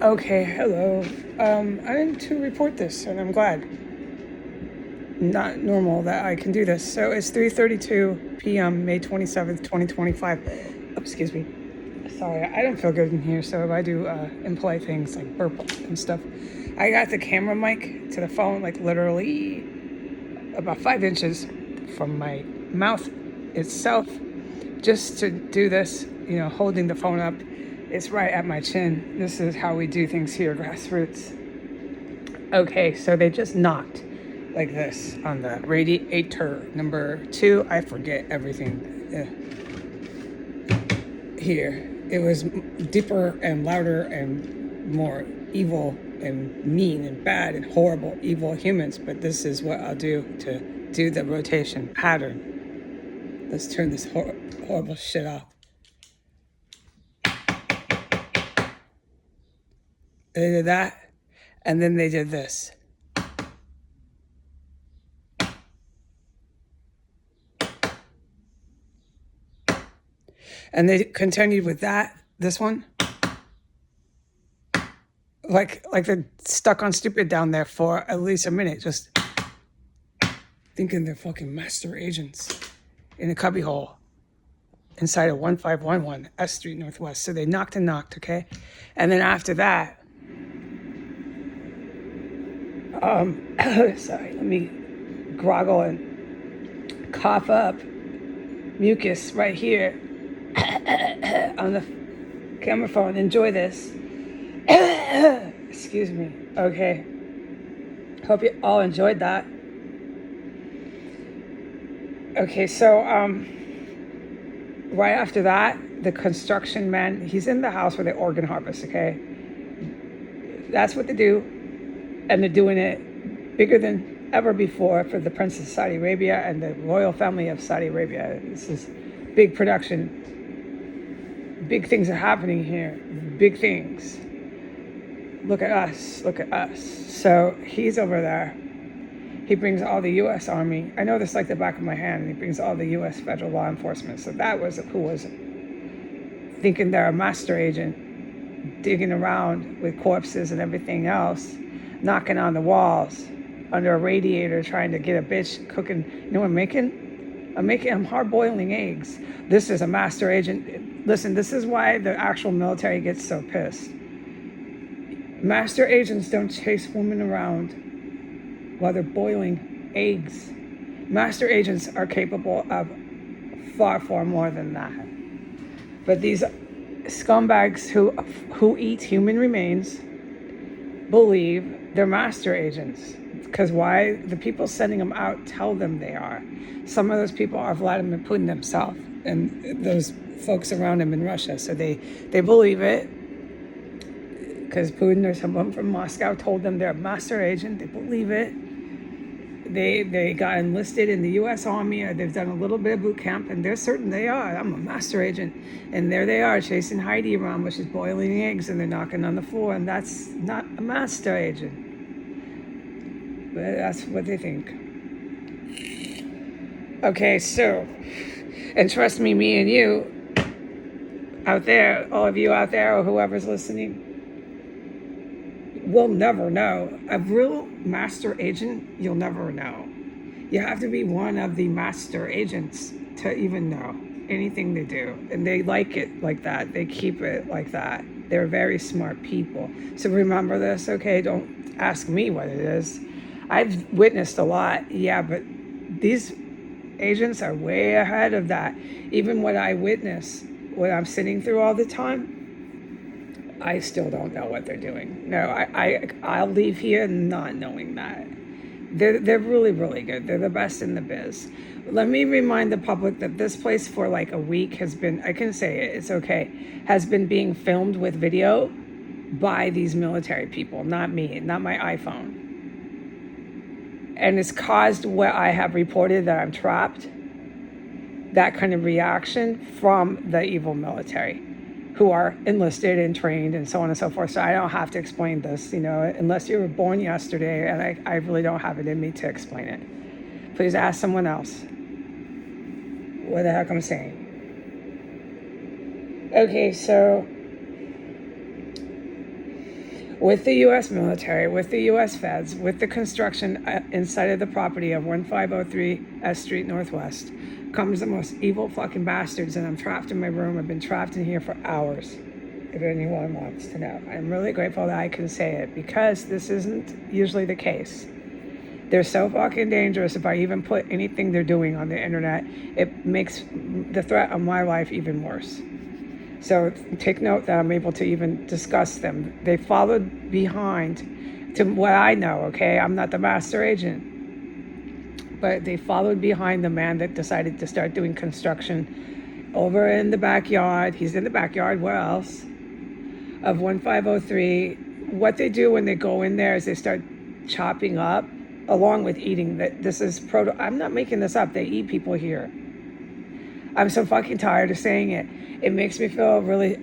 Okay, hello. I'm to report this, and I'm glad. Not normal that I can do this. So it's 3:32 p.m., May 27th, 2025. Oh, excuse me. Sorry, I don't feel good in here, so if I do impolite things like burp and stuff, I got the camera mic to the phone like literally about 5 inches from my mouth itself, just to do this, holding the phone up. It's right at my chin. This is how we do things here, grassroots. Okay, so they just knocked like this on the radiator number 2. I forget everything here. It was deeper and louder and more evil and mean and bad and horrible, evil humans. But this is what I'll do to do the rotation pattern. Let's turn this horrible shit off. They did that, and then they did this. And they continued with that, this one. Like they're stuck on stupid down there for at least a minute, just thinking they're fucking master agents in a cubbyhole inside of 1511 S Street Northwest. So they knocked and knocked, okay? And then after that, sorry, let me groggle and cough up mucus right here on the camera phone. Enjoy this. Excuse me. Okay. Hope you all enjoyed that. Okay, so right after that, the construction man, he's in the house where they organ harvest, okay? That's what they do. And they're doing it bigger than ever before for the Prince of Saudi Arabia and the royal family of Saudi Arabia. This is big production. Big things are happening here. Big things. Look at us. Look at us. So he's over there. He brings all the U.S. Army. I know this like the back of my hand. He brings all the U.S. federal law enforcement. So that was who was thinking they're a master agent, digging around with corpses and everything else, knocking on the walls under a radiator, trying to get a bitch cooking. You know what I'm making? I'm hard boiling eggs. This is a master agent. Listen, this is why the actual military gets so pissed. Master agents don't chase women around while they're boiling eggs. Master agents are capable of far, far more than that. But these scumbags who eat human remains believe they're master agents. Because why? The people sending them out tell them they are. Some of those people are Vladimir Putin himself and those folks around him in Russia. So they believe it because Putin or someone from Moscow told them they're a master agent. They believe it. They got enlisted in the U.S. Army, or they've done a little bit of boot camp, and they're certain they are. I'm a master agent. And there they are chasing Heidi around, which is boiling eggs, and they're knocking on the floor, and that's not a master agent. But that's what they think. Okay, so, and trust me, me and you out there, all of you out there, or whoever's listening, we'll never know. A real master agent, you'll never know. You have to be one of the master agents to even know anything they do. And they like it like that. They keep it like that. They're very smart people. So remember this, okay? Don't ask me what it is. I've witnessed a lot, yeah, but these agents are way ahead of that. Even what I witness, what I'm sitting through all the time, I still don't know what they're doing. No, I'll leave here not knowing that. They're really, really good. They're the best in the biz. Let me remind the public that this place for like a week has been, I can say it, it's okay, has been being filmed with video by these military people, not me, not my iPhone. And it's caused what I have reported, that I'm trapped, that kind of reaction from the evil military, who are enlisted and trained and so on and so forth. So I don't have to explain this, unless you were born yesterday, and I really don't have it in me to explain it. Please ask someone else what the heck I'm saying. Okay, so with the U.S. military, with the U.S. feds, with the construction inside of the property of 1503 S Street Northwest, comes the most evil fucking bastards, and I'm trapped in my room. I've been trapped in here for hours, if anyone wants to know. I'm really grateful that I can say it, because this isn't usually the case. They're so fucking dangerous. If I even put anything they're doing on the internet, it makes the threat on my life even worse. So take note that I'm able to even discuss them. They followed behind, to what I know, okay? I'm not the master agent. But they followed behind the man that decided to start doing construction over in the backyard. He's in the backyard, where else? Of 1503. What they do when they go in there is they start chopping up, along with eating. This is I'm not making this up. They eat people here. I'm so fucking tired of saying it. It makes me feel really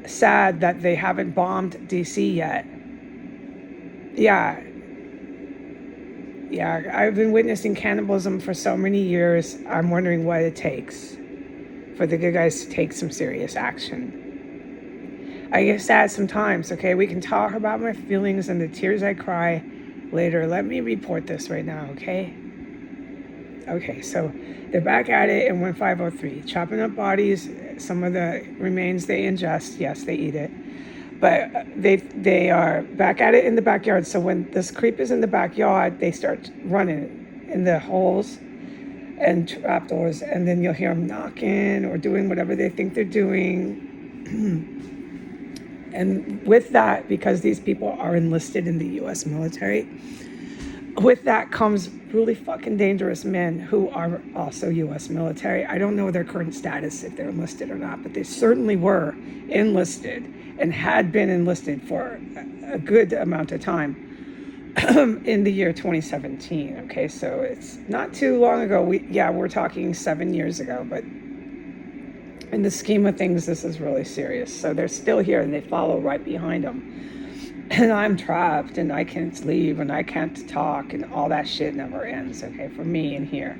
sad that they haven't bombed DC yet. Yeah, I've been witnessing cannibalism for so many years. I'm wondering what it takes for the good guys to take some serious action. I get sad sometimes, okay? We can talk about my feelings and the tears I cry later. Let me report this right now, okay? Okay, so they're back at it in 1503, chopping up bodies. Some of the remains they ingest. Yes, they eat it. But they are back at it in the backyard. So when this creep is in the backyard, they start running in the holes and trapdoors. And then you'll hear them knocking or doing whatever they think they're doing. And with that, because these people are enlisted in the U.S. military, with that comes really fucking dangerous men who are also U.S. military. I don't know their current status, if they're enlisted or not, but they certainly were enlisted and had been enlisted for a good amount of time in the year 2017. Okay, so it's not too long ago. We're talking 7 years ago, but in the scheme of things, this is really serious. So they're still here, and they follow right behind them. And I'm trapped, and I can't leave, and I can't talk, and all that shit never ends, okay, for me in here.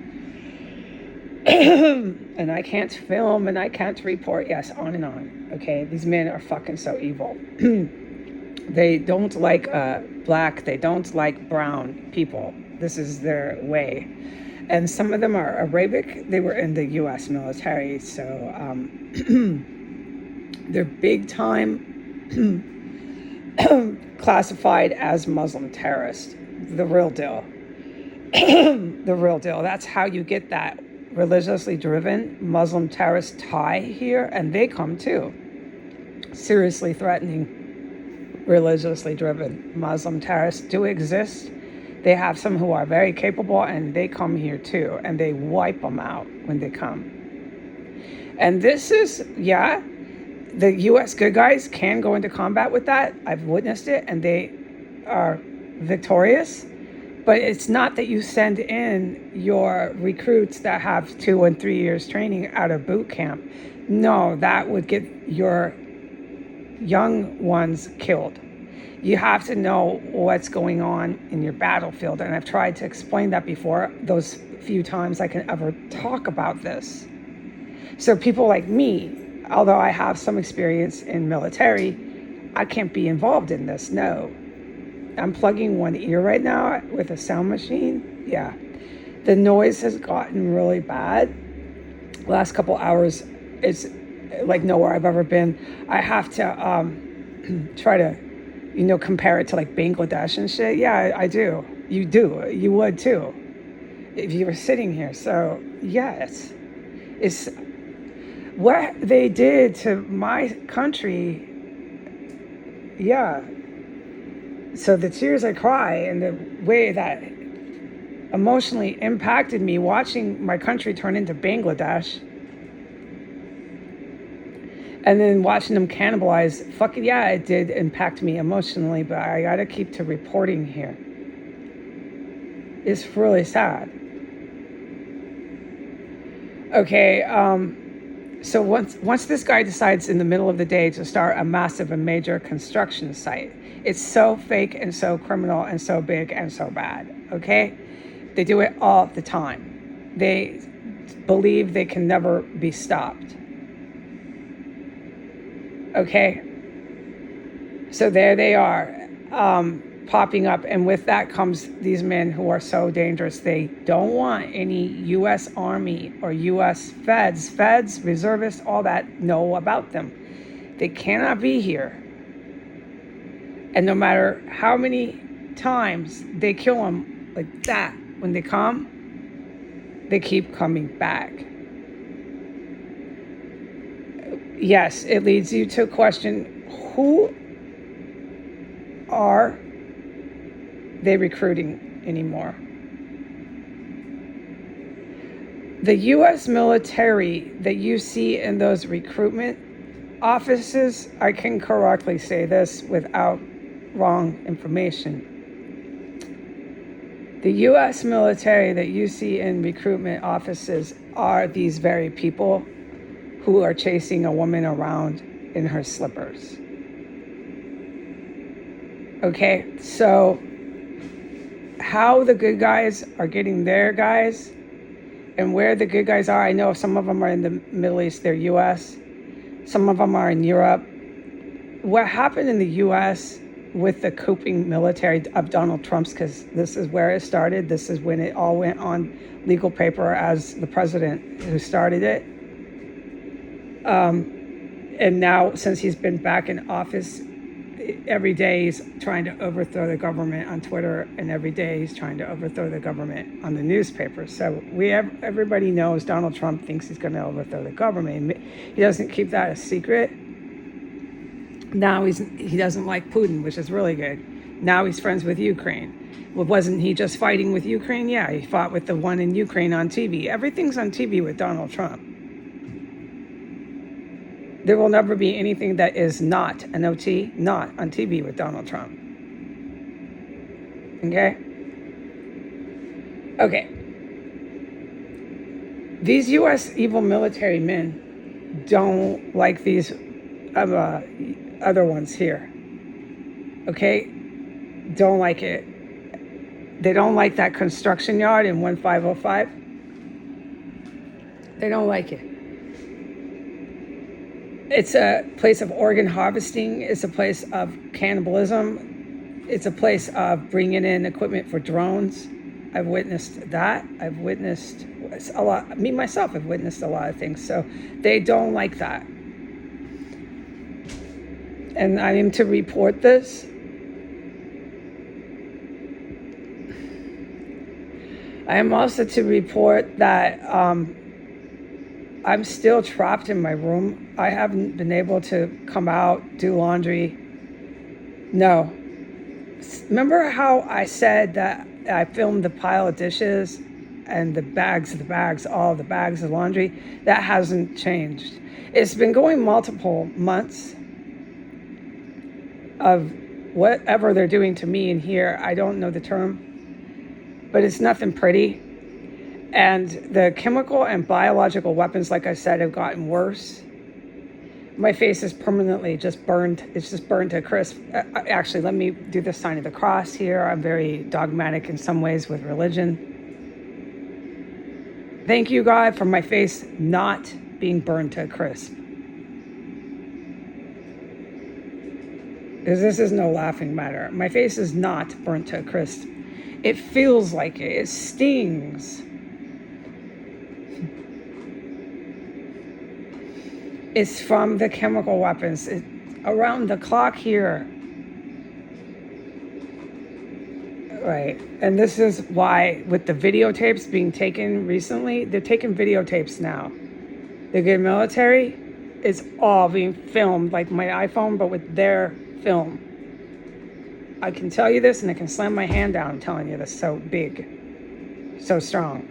And I can't film, and I can't report, yes, on and on, okay? These men are fucking so evil. They don't like black, they don't like brown people. This is their way. And some of them are Arabic. They were in the U.S. military, so they're big time classified as Muslim terrorists. The real deal. The real deal. That's how you get that religiously driven Muslim terrorist tie here, and they come too. Seriously threatening religiously driven Muslim terrorists do exist. They have some who are very capable, and they come here too, and they wipe them out when they come. And this is, the U.S. good guys can go into combat with that. I've witnessed it, and they are victorious. But it's not that you send in your recruits that have 2 and 3 years training out of boot camp. No, that would get your young ones killed. You have to know what's going on in your battlefield. And I've tried to explain that before, those few times I can ever talk about this. So people like me, although I have some experience in military, I can't be involved in this, no. I'm plugging one ear right now with a sound machine. Yeah. The noise has gotten really bad. Last couple hours, it's like nowhere I've ever been. I have to try to, compare it to like Bangladesh and shit. Yeah, I do. You do. You would too, if you were sitting here. So yes, it's what they did to my country. Yeah. So the tears I cry and the way that emotionally impacted me watching my country turn into Bangladesh and then watching them cannibalize, it did impact me emotionally, but I gotta keep to reporting here. It's really sad. Okay, so once this guy decides in the middle of the day to start a massive and major construction site, it's so fake and so criminal and so big and so bad, okay? They do it all the time. They believe they can never be stopped. Okay? So there they are. popping up, and with that comes these men who are so dangerous. They don't want any U.S. Army or U.S. feds, reservists, all that know about them. They cannot be here. And no matter how many times they kill them like that, when they come, they keep coming back. Yes, it leads you to question, who are they recruiting anymore? The U.S. military that you see in those recruitment offices, I can correctly say this without wrong information. The U.S. military that you see in recruitment offices are these very people who are chasing a woman around in her slippers. Okay, so how the good guys are getting their guys and where the good guys are, I know some of them are in the Middle East, they're U.S. Some of them are in Europe. What happened in the U.S. with the couping military of Donald Trump's, because this is where it started. This is when it all went on legal paper as the president who started it. And now, since he's been back in office, every day he's trying to overthrow the government on Twitter, and every day he's trying to overthrow the government on the newspaper. So everybody knows Donald Trump thinks he's going to overthrow the government. He doesn't keep that a secret. Now he doesn't like Putin, which is really good. Now he's friends with Ukraine. Well, wasn't he just fighting with Ukraine? Yeah, he fought with the one in Ukraine on TV. Everything's on TV with Donald Trump. There will never be anything that is not, N-O-T, not on TV with Donald Trump. Okay? Okay. These U.S. evil military men don't like these other ones here. Okay? Don't like it. They don't like that construction yard in 1505. They don't like it. It's a place of organ harvesting. It's a place of cannibalism. It's a place of bringing in equipment for drones. I've witnessed that. I've witnessed a lot. Me, myself, have witnessed a lot of things. So they don't like that. And I am to report this. I am also to report that I'm still trapped in my room. I haven't been able to come out, do laundry. No. Remember how I said that I filmed the pile of dishes and the bags all the bags of laundry? That hasn't changed. It's been going multiple months of whatever they're doing to me in here. I don't know the term, but it's nothing pretty. And the chemical and biological weapons, like I said, have gotten worse. My face is permanently just burned. It's just burned to a crisp. Actually, let me do the sign of the cross here. I'm very dogmatic in some ways with religion. Thank you, God, for my face not being burned to a crisp. Because this is no laughing matter. My face is not burnt to a crisp. It feels like it. It stings. It's from the chemical weapons. Around the clock here. Right. And this is why, with the videotapes being taken recently, they're taking videotapes now. The good military is all being filmed, like my iPhone, but with their film. I can tell you this, and I can slam my hand down telling you this. So big. So strong.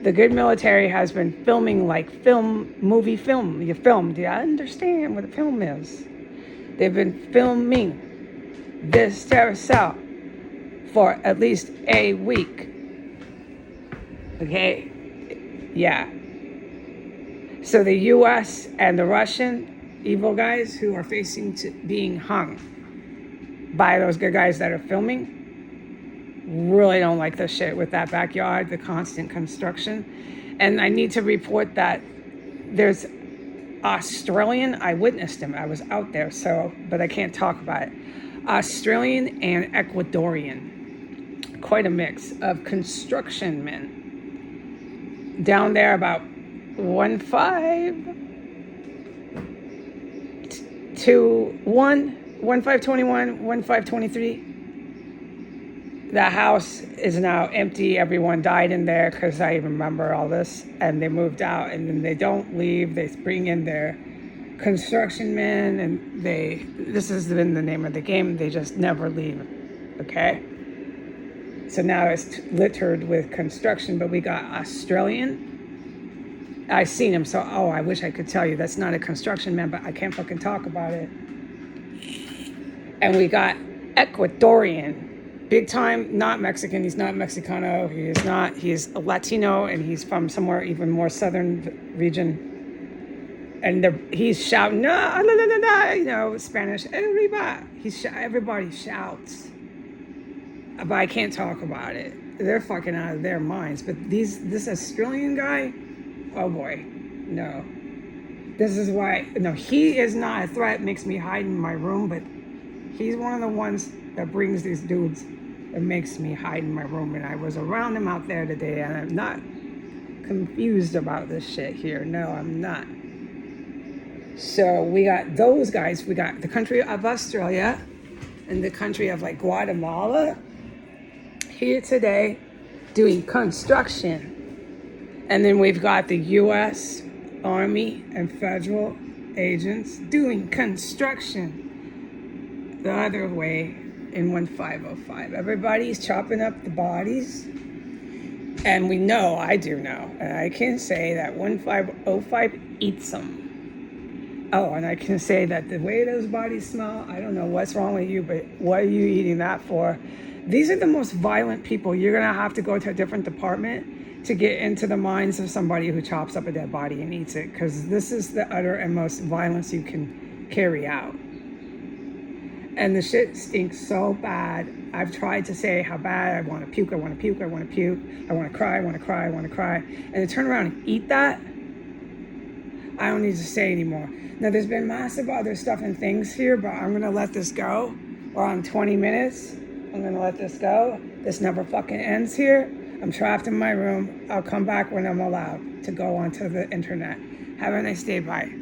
The good military has been filming like movie film. You film. Do you understand what a film is? They've been filming this terrorist cell for at least a week. Okay? Yeah. So the U.S. and the Russian evil guys who are facing being hung by those good guys that are filming really don't like this shit with that backyard, the constant construction. And I need to report that there's Australian, I witnessed him, I was out there, so, but I can't talk about it. Australian and Ecuadorian. Quite a mix of construction men. Down there about 1.5 to 1.521, 1.523. The house is now empty. Everyone died in there because I remember all this. And they moved out, and then they don't leave. They bring in their construction men, and this has been the name of the game. They just never leave. Okay? So now it's littered with construction, but we got Australian. I seen him, so I wish I could tell you that's not a construction man, but I can't fucking talk about it. And we got Ecuadorian. Big time, not Mexican. He's not Mexicano. He is not. He is a Latino, and he's from somewhere even more southern region. And he's shouting, no, Spanish. Everybody shouts. But I can't talk about it. They're fucking out of their minds. But this Australian guy, oh boy, no. This is why, no, he is not a threat. Makes me hide in my room, but he's one of the ones that brings these dudes that makes me hide in my room. And I was around him out there today, and I'm not confused about this shit here. No, I'm not. So we got those guys. We got the country of Australia and the country of like Guatemala here today doing construction. And then we've got the U.S. Army and federal agents doing construction the other way in 1505. Everybody's chopping up the bodies. And we know, I do know, and I can say that 1505 eats them. Oh, and I can say that the way those bodies smell, I don't know what's wrong with you, but what are you eating that for? These are the most violent people. You're going to have to go to a different department to get into the minds of somebody who chops up a dead body and eats it, because this is the utter and most violence you can carry out. And the shit stinks so bad. I've tried to say how bad I want to puke, I want to puke, I want to puke, I want to cry, I want to cry, I want to cry. And to turn around and eat that, I don't need to say anymore. Now, there's been massive other stuff and things here, but I'm going to let this go. We're on 20 minutes. I'm going to let this go. This never fucking ends here. I'm trapped in my room. I'll come back when I'm allowed to go onto the internet. Have a nice day. Bye.